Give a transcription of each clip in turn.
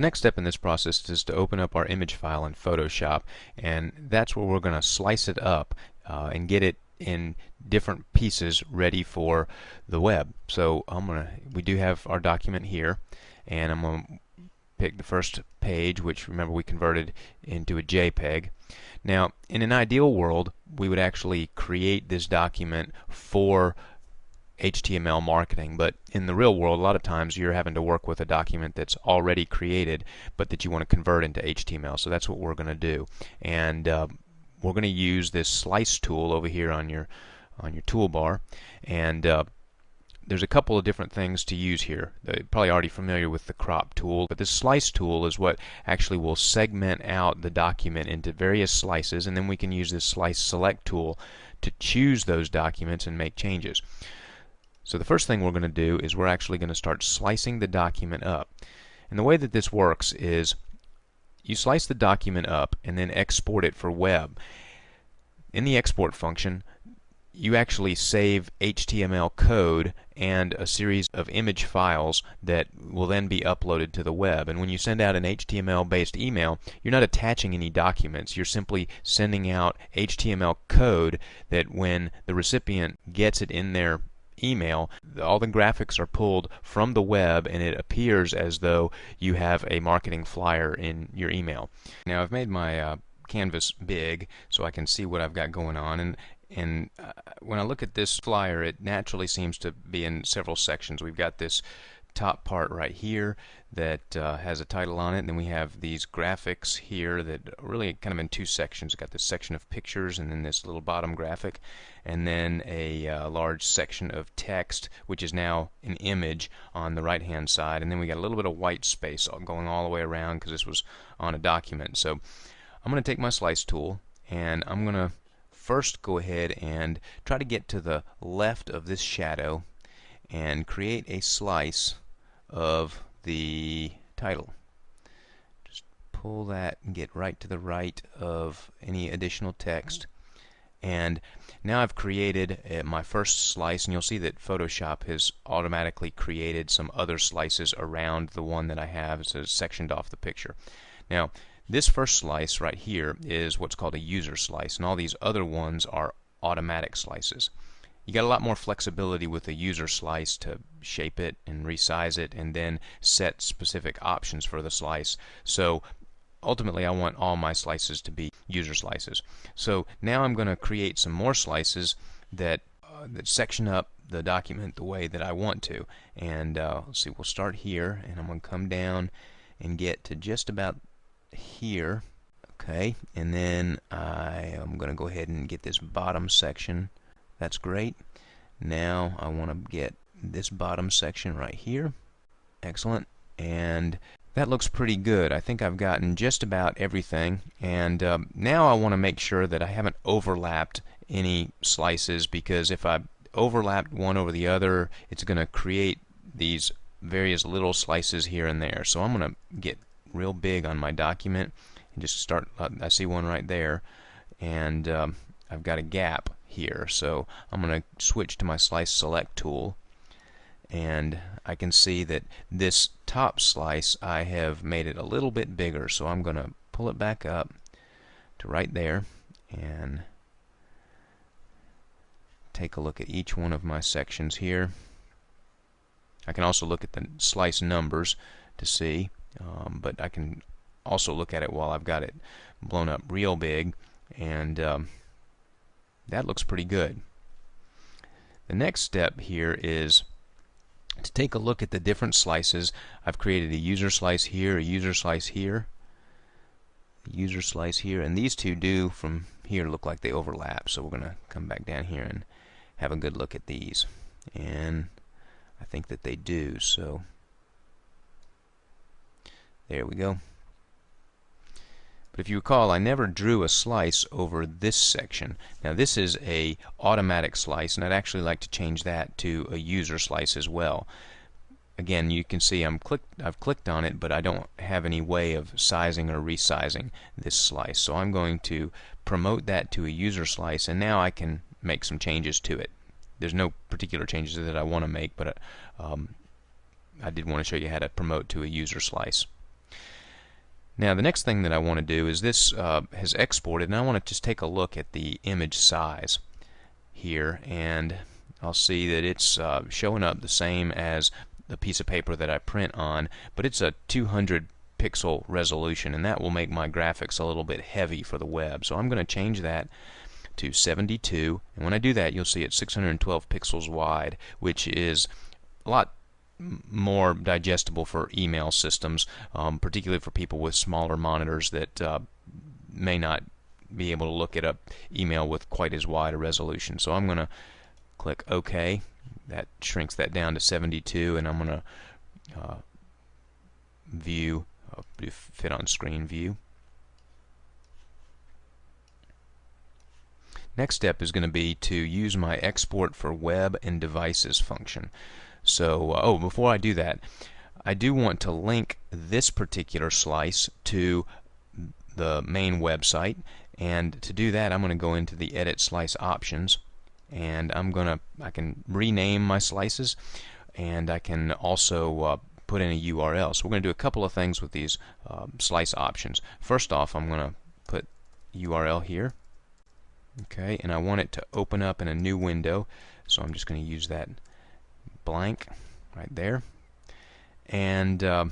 The next step in this process is to open up our image file in Photoshop, and that's where we're going to slice it up and get it in different pieces ready for the web. So we do have our document here, and I'm going to pick the first page, which remember we converted into a JPEG. Now, in an ideal world, we would actually create this document for HTML marketing, but in the real world, a lot of times you're having to work with a document that's already created, but that you want to convert into HTML. So that's what we're going to do, and we're going to use this slice tool over here on your toolbar, and there's a couple of different things to use here. You're probably already familiar with the crop tool, but this slice tool is what actually will segment out the document into various slices, and then we can use this slice select tool to choose those documents and make changes. So the first thing we're going to do is we're actually going to start slicing the document up. And the way that this works is you slice the document up and then export it for web. In the export function, you actually save HTML code and a series of image files that will then be uploaded to the web. And when you send out an HTML-based email, you're not attaching any documents. You're simply sending out HTML code that when the recipient gets it in their email, all the graphics are pulled from the web, and it appears as though you have a marketing flyer in your email. Now I've made my canvas big so I can see what I've got going on, and when I look at this flyer, it naturally seems to be in several sections. We've got this top part right here that has a title on it, and then we have these graphics here that are really kind of in two sections. We've got this section of pictures and then this little bottom graphic, and then a large section of text, which is now an image on the right hand side, and then we got a little bit of white space going all the way around because this was on a document. So I'm going to take my slice tool, and I'm going to first go ahead and try to get to the left of this shadow and create a slice of the title. Just pull that and get right to the right of any additional text. And now I've created my first slice, and you'll see that Photoshop has automatically created some other slices around the one that I have, so it's sectioned off the picture. Now this first slice right here is what's called a user slice, and all these other ones are automatic slices. You got a lot more flexibility with a user slice to shape it and resize it and then set specific options for the slice. So ultimately I want all my slices to be user slices. So now I'm going to create some more slices that section up the document the way that I want to. And let's see, we'll start here, and I'm going to come down and get to just about here. Okay, and then I am going to go ahead and get this bottom section. That's great. Now I want to get this bottom section right here. Excellent. And that looks pretty good. I think I've gotten just about everything. And now I want to make sure that I haven't overlapped any slices, because if I overlapped one over the other, it's going to create these various little slices here and there. So I'm going to get real big on my document and just start. I see one right there, and I've got a gap here, so I'm going to switch to my slice select tool, and I can see that this top slice I have made it a little bit bigger, so I'm going to pull it back up to right there and take a look at each one of my sections here. I can also look at the slice numbers to see, but I can also look at it while I've got it blown up real big, and that looks pretty good. The next step here is to take a look at the different slices. I've created a user slice here, a user slice here, a user slice here, and these two do from here look like they overlap. So we're going to come back down here and have a good look at these, and I think that they do. So there we go. But if you recall, I never drew a slice over this section. Now this is a automatic slice, and I'd actually like to change that to a user slice as well. Again, you can see I've clicked on it, but I don't have any way of sizing or resizing this slice. So I'm going to promote that to a user slice, and now I can make some changes to it. There's no particular changes that I want to make, but I did want to show you how to promote to a user slice. Now the next thing that I want to do is this has exported, and I want to just take a look at the image size here, and I'll see that it's showing up the same as the piece of paper that I print on, but it's a 200 pixel resolution, and that will make my graphics a little bit heavy for the web. So I'm going to change that to 72, and when I do that, you'll see it's 612 pixels wide, which is a lot more digestible for email systems, particularly for people with smaller monitors that may not be able to look at an email with quite as wide a resolution. So I'm going to click OK. That shrinks that down to 72, and I'm going to view, do fit on screen view. Next step is going to be to use my export for web and devices function. So, before I do that, I do want to link this particular slice to the main website, and to do that I'm going to go into the Edit Slice options, and I can rename my slices, and I can also put in a URL. So we're going to do a couple of things with these slice options. First off, I'm going to put URL here. Okay, and I want it to open up in a new window, so I'm just going to use that blank right there. And I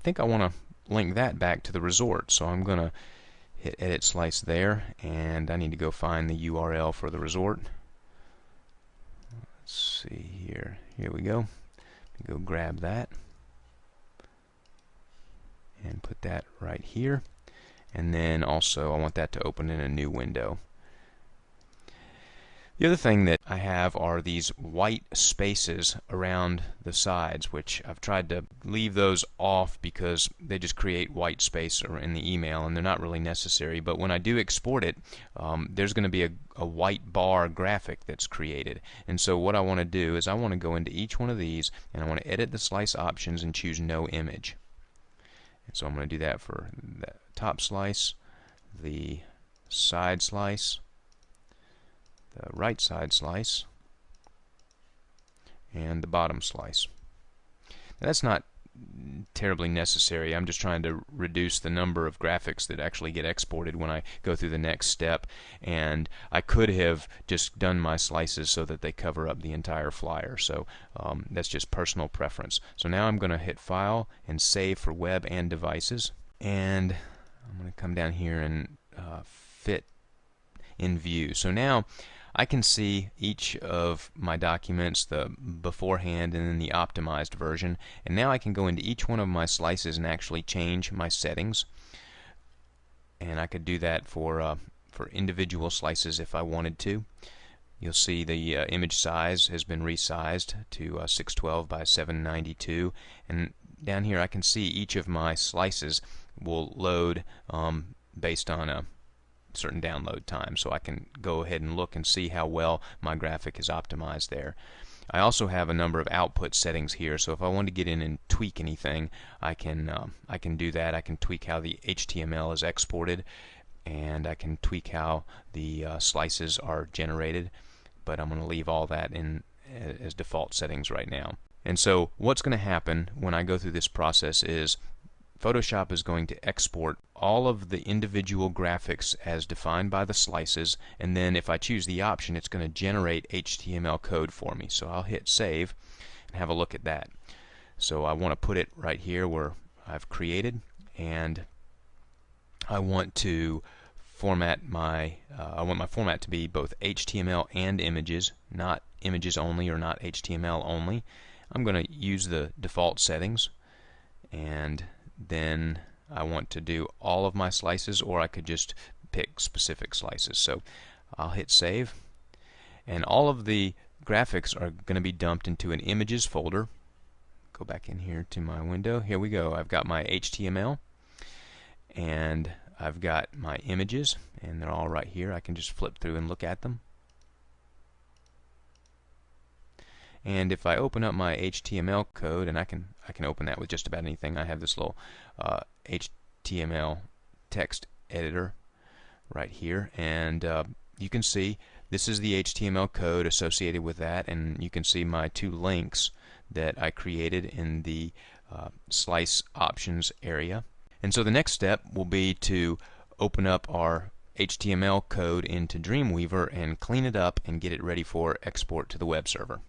think I want to link that back to the resort, so I'm going to hit Edit Slice there, and I need to go find the URL for the resort. Let's see here. Here we go. Go grab that and put that right here, and then also I want that to open in a new window. The other thing that I have are these white spaces around the sides, which I've tried to leave those off because they just create white space in the email, and they're not really necessary. But when I do export it, there's going to be a white bar graphic that's created. And so what I want to do is I want to go into each one of these, and I want to edit the slice options and choose no image. And so I'm going to do that for the top slice, the side slice, the right side slice, and the bottom slice. Now, that's not terribly necessary. I'm just trying to reduce the number of graphics that actually get exported when I go through the next step, and I could have just done my slices so that they cover up the entire flyer. So that's just personal preference. So now I'm going to hit File and Save for Web and Devices, and I'm going to come down here and fit in View. So now I can see each of my documents, the beforehand and then the optimized version, and now I can go into each one of my slices and actually change my settings. And I could do that for individual slices if I wanted to. You'll see the image size has been resized to 612 by 792, and down here I can see each of my slices will load based on a certain download time, so I can go ahead and look and see how well my graphic is optimized there. I also have a number of output settings here, so if I want to get in and tweak anything, I can do that. I can tweak how the HTML is exported, and I can tweak how the slices are generated, but I'm going to leave all that in as default settings right now. And so what's going to happen when I go through this process is Photoshop is going to export all of the individual graphics as defined by the slices, and then if I choose the option, it's going to generate HTML code for me. So I'll hit Save and have a look at that. So I want to put it right here where I've created, and I want to format my I want my format to be both HTML and images, not images only or not HTML only. I'm going to use the default settings, and then I want to do all of my slices, or I could just pick specific slices. So I'll hit Save, and all of the graphics are going to be dumped into an images folder. Go back in here to my window. Here we go. I've got my HTML, and I've got my images, and they're all right here. I can just flip through and look at them. And if I open up my HTML code, and I can open that with just about anything. I have this little HTML text editor right here, and you can see this is the HTML code associated with that, and you can see my two links that I created in the slice options area. And so the next step will be to open up our HTML code into Dreamweaver and clean it up and get it ready for export to the web server.